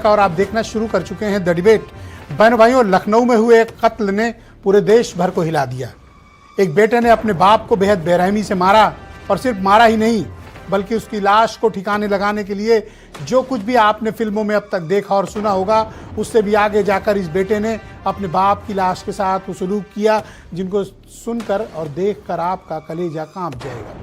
का और आप देखना शुरू कर चुके हैं द डिबेट। बहनों भाइयों, लखनऊ में हुए एक कत्ल ने पूरे देश भर को हिला दिया। एक बेटे ने अपने बाप को बेहद बेरहमी से मारा, और सिर्फ मारा ही नहीं बल्कि उसकी लाश को ठिकाने लगाने के लिए जो कुछ भी आपने फिल्मों में अब तक देखा और सुना होगा, उससे भी आगे जाकर इस बेटे ने अपने बाप की लाश के साथ वो सलूक किया जिनको सुनकर और देखकर आपका कलेजा कांप जाएगा।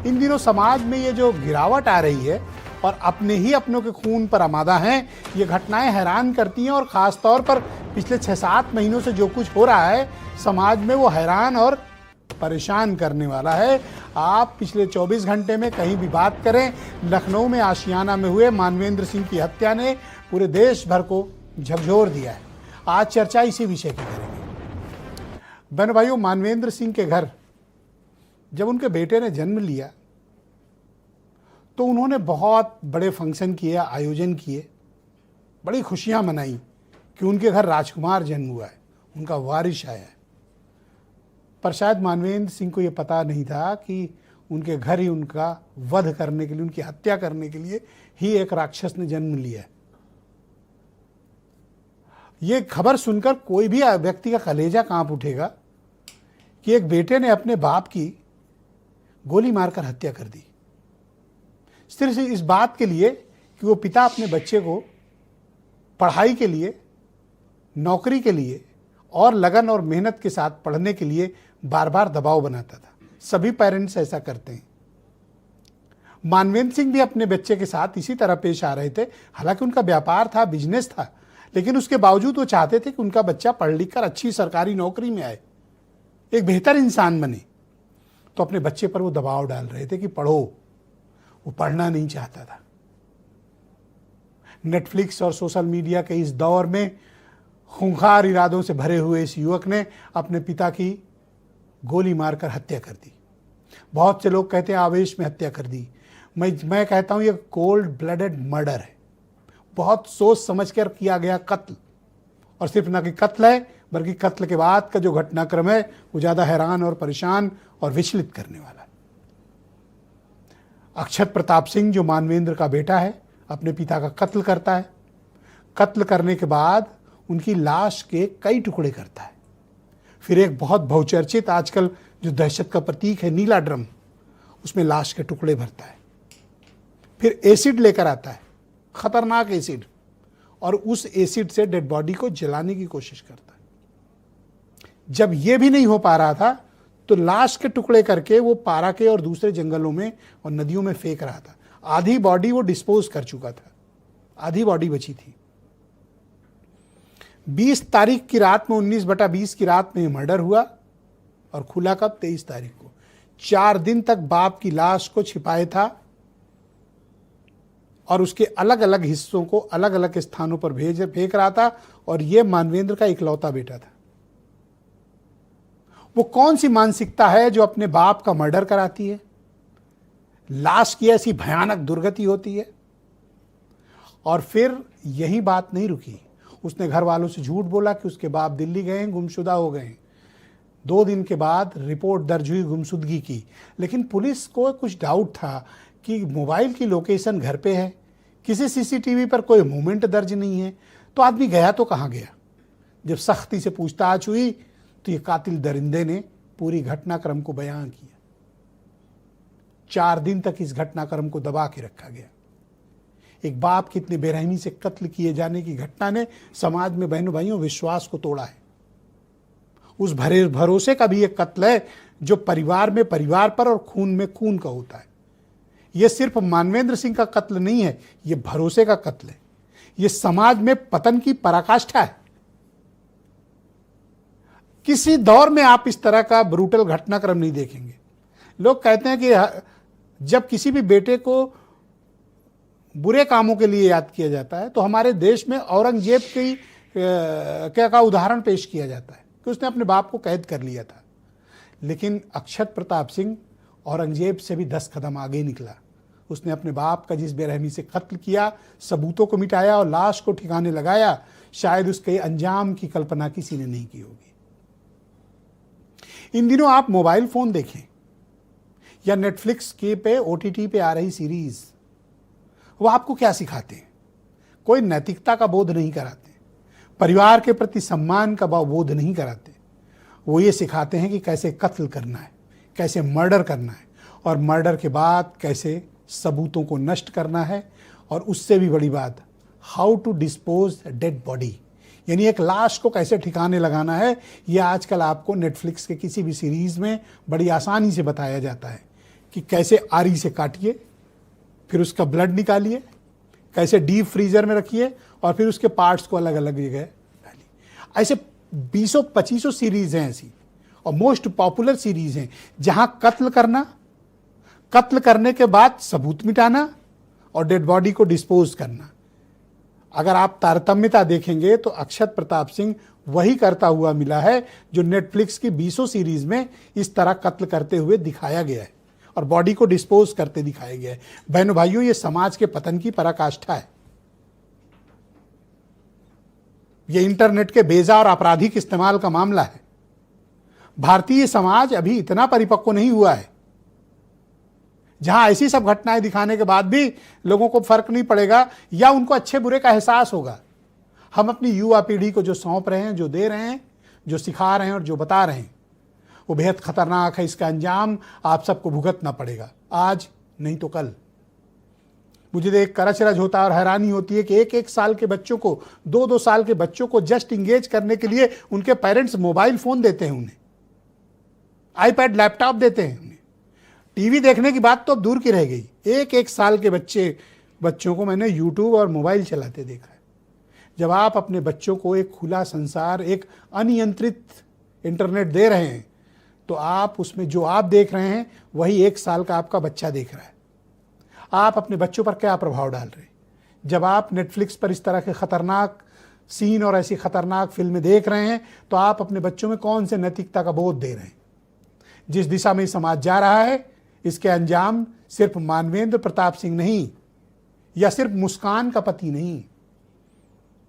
इन दिनों समाज में ये जो गिरावट आ रही है और अपने ही अपनों के खून पर आमादा हैं, ये घटनाएं हैरान करती हैं। और ख़ास तौर पर पिछले 6-7 महीनों से जो कुछ हो रहा है समाज में, वो हैरान और परेशान करने वाला है। आप पिछले 24 घंटे में कहीं भी बात करें, लखनऊ में आशियाना में हुए मानवेंद्र सिंह की हत्या ने पूरे देश भर को झकझोर दिया है। आज चर्चा इसी विषय की करेंगे। बहनों भाइयों, मानवेंद्र सिंह के घर जब उनके बेटे ने जन्म लिया तो उन्होंने बहुत बड़े फंक्शन किए, आयोजन किए, बड़ी खुशियां मनाई कि उनके घर राजकुमार जन्म हुआ है, उनका वारिस आया है। पर शायद मानवेंद्र सिंह को यह पता नहीं था कि उनके घर ही उनका वध करने के लिए, उनकी हत्या करने के लिए ही एक राक्षस ने जन्म लिया है। ये खबर सुनकर कोई भी व्यक्ति का कलेजा कांप उठेगा कि एक बेटे ने अपने बाप की गोली मारकर हत्या कर दी, सिर्फ इस बात के लिए कि वो पिता अपने बच्चे को पढ़ाई के लिए, नौकरी के लिए और लगन और मेहनत के साथ पढ़ने के लिए बार बार दबाव बनाता था। सभी पेरेंट्स ऐसा करते हैं। मानवेंद्र सिंह भी अपने बच्चे के साथ इसी तरह पेश आ रहे थे। हालांकि उनका व्यापार था, बिजनेस था, लेकिन उसके बावजूद वो चाहते थे कि उनका बच्चा पढ़ लिख कर अच्छी सरकारी नौकरी में आए, एक बेहतर इंसान बने। तो अपने बच्चे पर वो दबाव डाल रहे थे कि पढ़ो। वो पढ़ना नहीं चाहता था। नेटफ्लिक्स और सोशल मीडिया के इस दौर में खूंखार इरादों से भरे हुए इस युवक ने अपने पिता की गोली मारकर हत्या कर दी। बहुत से लोग कहते हैं आवेश में हत्या कर दी। मैं कहता हूं ये कोल्ड ब्लडेड मर्डर है। बहुत सोच समझ कर किया गया कत्ल, और सिर्फ ना कि कत्ल है बल्कि कत्ल के बाद का जो घटनाक्रम है वो ज्यादा हैरान और परेशान और विचलित करने वाला है। अक्षत प्रताप सिंह, जो मानवेंद्र का बेटा है, अपने पिता का कत्ल करता है। कत्ल करने के बाद उनकी लाश के कई टुकड़े करता है। फिर एक बहुत बहुचर्चित आजकल जो दहशत का प्रतीक है नीला ड्रम, उसमें लाश के टुकड़े भरता है। फिर एसिड लेकर आता है, खतरनाक एसिड, और उस एसिड से डेड बॉडी को जलाने की कोशिश करता है। जब यह भी नहीं हो पा रहा था तो लाश के टुकड़े करके वो पारा के और दूसरे जंगलों में और नदियों में फेंक रहा था। आधी बॉडी वो डिस्पोज कर चुका था, आधी बॉडी बची थी। 20 तारीख की रात में, 19/20 की रात में मर्डर हुआ और खुला कब? 23 तारीख को। 4 दिन तक बाप की लाश को छिपाए था और उसके अलग अलग हिस्सों को अलग अलग स्थानों पर फेंक रहा था। और यह मानवेंद्र का इकलौता बेटा था। वो कौन सी मानसिकता है जो अपने बाप का मर्डर कराती है? लाश की ऐसी भयानक दुर्गति होती है। और फिर यही बात नहीं रुकी, उसने घर वालों से झूठ बोला कि उसके बाप दिल्ली गए हैं, गुमशुदा हो गए हैं। 2 दिन के बाद रिपोर्ट दर्ज हुई गुमशुदगी की, लेकिन पुलिस को कुछ डाउट था कि मोबाइल की लोकेशन घर पे है, किसी सीसीटीवी पर कोई मूवमेंट दर्ज नहीं है, तो आदमी गया तो कहाँ गया। जब सख्ती से पूछताछ हुई तो ये कातिल दरिंदे ने पूरी घटनाक्रम को बयां किया। 4 दिन तक इस घटनाक्रम को दबा के रखा गया। एक बाप की इतनी बेरहमी से कत्ल किए जाने की घटना ने समाज में बहनों भाइयों विश्वास को तोड़ा है। उस भरोसे का भी एक कत्ल है जो परिवार में परिवार पर और खून में खून का होता है। यह सिर्फ मानवेंद्र सिंह का कत्ल नहीं है, यह भरोसे का कत्ल है। यह समाज में पतन की पराकाष्ठा है। किसी दौर में आप इस तरह का ब्रूटल घटनाक्रम नहीं देखेंगे। लोग कहते हैं कि जब किसी भी बेटे को बुरे कामों के लिए याद किया जाता है तो हमारे देश में औरंगजेब की का उदाहरण पेश किया जाता है कि उसने अपने बाप को कैद कर लिया था। लेकिन अक्षत प्रताप सिंह औरंगजेब से भी 10 कदम आगे निकला। उसने अपने बाप का जिस बेरहमी से कत्ल किया, सबूतों को मिटाया और लाश को ठिकाने लगाया, शायद उसके अंजाम की कल्पना किसी ने नहीं की होगी। इन दिनों आप मोबाइल फोन देखें या नेटफ्लिक्स के पे OTT पे आ रही सीरीज, वो आपको क्या सिखाते हैं? कोई नैतिकता का बोध नहीं कराते, परिवार के प्रति सम्मान का बोध नहीं कराते। वो ये सिखाते हैं कि कैसे कत्ल करना है, कैसे मर्डर करना है, और मर्डर के बाद कैसे सबूतों को नष्ट करना है, और उससे भी बड़ी बात, how to dispose dead body, यानी एक लाश को कैसे ठिकाने लगाना है। यह आजकल आपको नेटफ्लिक्स के किसी भी सीरीज़ में बड़ी आसानी से बताया जाता है कि कैसे आरी से काटिए, फिर उसका ब्लड निकालिए, कैसे डीप फ्रीजर में रखिए, और फिर उसके पार्ट्स को अलग अलग जगह डालिए। ऐसे 20-25 सीरीज़ हैं ऐसी, और मोस्ट पॉपुलर सीरीज़ हैं जहां कत्ल करना, कत्ल करने के बाद सबूत मिटाना और डेड बॉडी को डिस्पोज करना। अगर आप तारतम्यता देखेंगे तो अक्षत प्रताप सिंह वही करता हुआ मिला है जो नेटफ्लिक्स की 20 सीरीज में इस तरह कत्ल करते हुए दिखाया गया है और बॉडी को डिस्पोज करते दिखाया गया है। बहनों भाइयों, ये समाज के पतन की पराकाष्ठा है। ये इंटरनेट के बेजा और आपराधिक इस्तेमाल का मामला है। भारतीय समाज अभी इतना परिपक्व नहीं हुआ है जहां ऐसी सब घटनाएं दिखाने के बाद भी लोगों को फर्क नहीं पड़ेगा या उनको अच्छे बुरे का एहसास होगा। हम अपनी युवा पीढ़ी को जो सौंप रहे हैं, जो दे रहे हैं, जो सिखा रहे हैं और जो बता रहे हैं, वो बेहद खतरनाक है। इसका अंजाम आप सबको भुगतना पड़ेगा, आज नहीं तो कल। मुझे देख कर अचरज होता है और हैरानी होती है कि 1-1 साल के बच्चों को, 2-2 साल के बच्चों को जस्ट इंगेज करने के लिए उनके पेरेंट्स मोबाइल फोन देते हैं, उन्हें आईपैड, लैपटॉप देते हैं, उन्हें टीवी देखने की बात तो अब दूर की रह गई। 1-1 साल के बच्चों को मैंने यूट्यूब और मोबाइल चलाते देखा है। जब आप अपने बच्चों को एक खुला संसार, एक अनियंत्रित इंटरनेट दे रहे हैं, तो आप उसमें जो आप देख रहे हैं वही 1 साल का आपका बच्चा देख रहा है। आप अपने बच्चों पर क्या प्रभाव डाल रहे हैं? जब आप नेटफ्लिक्स पर इस तरह के खतरनाक सीन और ऐसी खतरनाक फिल्में देख रहे हैं, तो आप अपने बच्चों में कौन से नैतिकता का बोध दे रहे हैं? जिस दिशा में समाज जा रहा है, इसके अंजाम सिर्फ मानवेंद्र प्रताप सिंह नहीं, या सिर्फ मुस्कान का पति नहीं,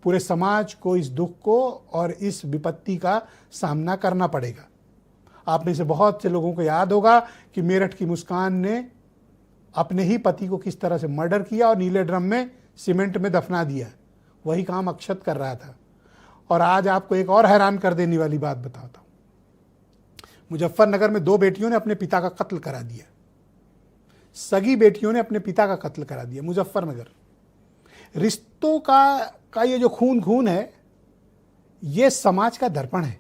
पूरे समाज को इस दुख को और इस विपत्ति का सामना करना पड़ेगा। आप में से बहुत से लोगों को याद होगा कि मेरठ की मुस्कान ने अपने ही पति को किस तरह से मर्डर किया और नीले ड्रम में सीमेंट में दफना दिया। वही काम अक्षत कर रहा था। और आज आपको एक और हैरान कर देने वाली बात बताता हूं। मुजफ्फरनगर में 2 बेटियों ने अपने पिता का कत्ल करा दिया। सगी बेटियों ने अपने पिता का कत्ल करा दिया मुजफ्फरनगर। रिश्तों का ये जो खून है, ये समाज का दर्पण है।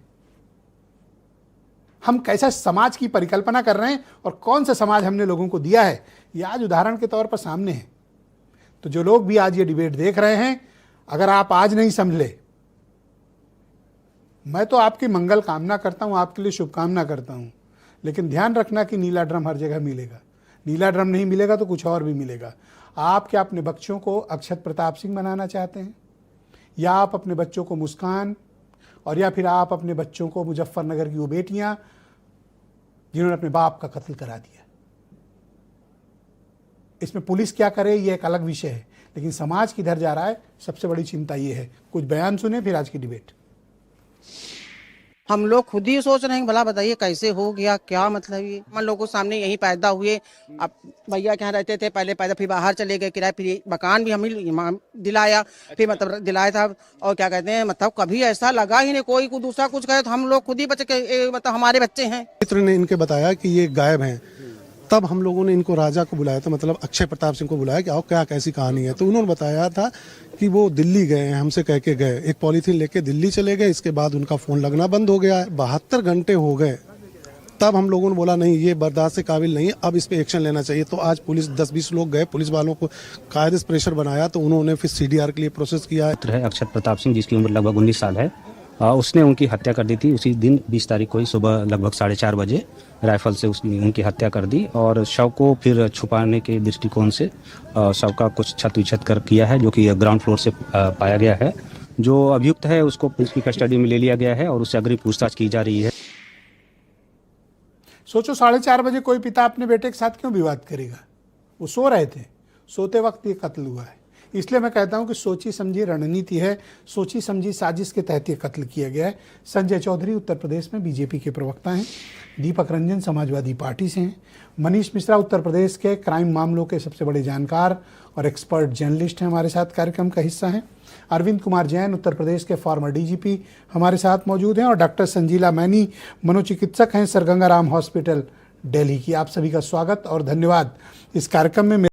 हम कैसा समाज की परिकल्पना कर रहे हैं और कौन सा समाज हमने लोगों को दिया है, ये आज उदाहरण के तौर पर सामने है। तो जो लोग भी आज ये डिबेट देख रहे हैं, अगर आप आज नहीं समझे, मैं तो आपकी मंगल कामना करता हूं, आपके लिए शुभकामना करता हूं, लेकिन ध्यान रखना कि नीला ड्रम हर जगह मिलेगा। नीला ड्रम नहीं मिलेगा तो कुछ और भी मिलेगा। आप क्या अपने बच्चों को अक्षत प्रताप सिंह बनाना चाहते हैं, या आप अपने बच्चों को मुस्कान, और या फिर आप अपने बच्चों को मुजफ्फरनगर की वो बेटियां जिन्होंने अपने बाप का कत्ल करा दिया? इसमें पुलिस क्या करे ये एक अलग विषय है, लेकिन समाज किधर जा रहा है, सबसे बड़ी चिंता ये है। कुछ बयान सुने फिर आज की डिबेट। हम लोग खुद ही सोच रहे हैं, भला बताइए कैसे हो गया, क्या मतलब ये। हम लोगों के सामने यहीं पैदा हुए, अब भैया के यहाँ रहते थे, पहले पैदा, फिर बाहर चले गए किराए, फिर मकान भी हमें दिलाया, फिर मतलब दिलाया था। और क्या कहते हैं, मतलब कभी ऐसा लगा ही नहीं कोई को दूसरा कुछ कहे, तो हम लोग खुद ही बच्चे के, मतलब हमारे बच्चे हैं। मित्र ने इनके बताया कि ये गायब हैं, तब हम लोगों ने इनको राजा को बुलाया था, मतलब अक्षय प्रताप सिंह को बुलाया कि आओ क्या कैसी कहानी है। तो उन्होंने बताया था कि वो दिल्ली गए हैं, हमसे कह के गए, एक पॉलीथीन लेके दिल्ली चले गए। इसके बाद उनका फ़ोन लगना बंद हो गया है। 72 घंटे हो गए, तब हम लोगों ने बोला नहीं ये बर्दाश्त से काबिल नहीं है, अब इस पे एक्शन लेना चाहिए। तो आज पुलिस 10-20 लोग गए, पुलिस वालों को कायदे से प्रेशर बनाया, तो उन्होंने फिर CDR के लिए प्रोसेस किया है। अक्षत प्रताप सिंह, जिसकी उम्र लगभग 19 साल है, उसने उनकी हत्या कर दी थी। उसी दिन 20 तारीख को ही सुबह लगभग 4:30 बजे राइफल से उनकी हत्या कर दी, और शव को फिर छुपाने के दृष्टिकोण से शव का कुछ छत विछत कर किया है, जो कि ग्राउंड फ्लोर से पाया गया है। जो अभियुक्त है उसको पुलिस की कस्टडी में ले लिया गया है और उससे अग्रिम पूछताछ की जा रही है। सोचो 4:30 बजे कोई पिता अपने बेटे के साथ क्यों विवाद करेगा? वो सो रहे थे, सोते वक्त ये कत्ल हुआ है। इसलिए मैं कहता हूं कि सोची समझी रणनीति है, सोची समझी साजिश के तहत ये कत्ल किया गया है। संजय चौधरी उत्तर प्रदेश में बीजेपी के प्रवक्ता हैं, दीपक रंजन समाजवादी पार्टी से हैं, मनीष मिश्रा उत्तर प्रदेश के क्राइम मामलों के सबसे बड़े जानकार और एक्सपर्ट जर्नलिस्ट हैं, हमारे साथ कार्यक्रम का हिस्सा हैं। अरविंद कुमार जैन उत्तर प्रदेश के फॉर्मर डीजीपी हमारे साथ मौजूद हैं और डॉक्टर संजीला मैनी मनोचिकित्सक हैं, सर गंगा राम हॉस्पिटल दिल्ली की। आप सभी का स्वागत और धन्यवाद इस कार्यक्रम में।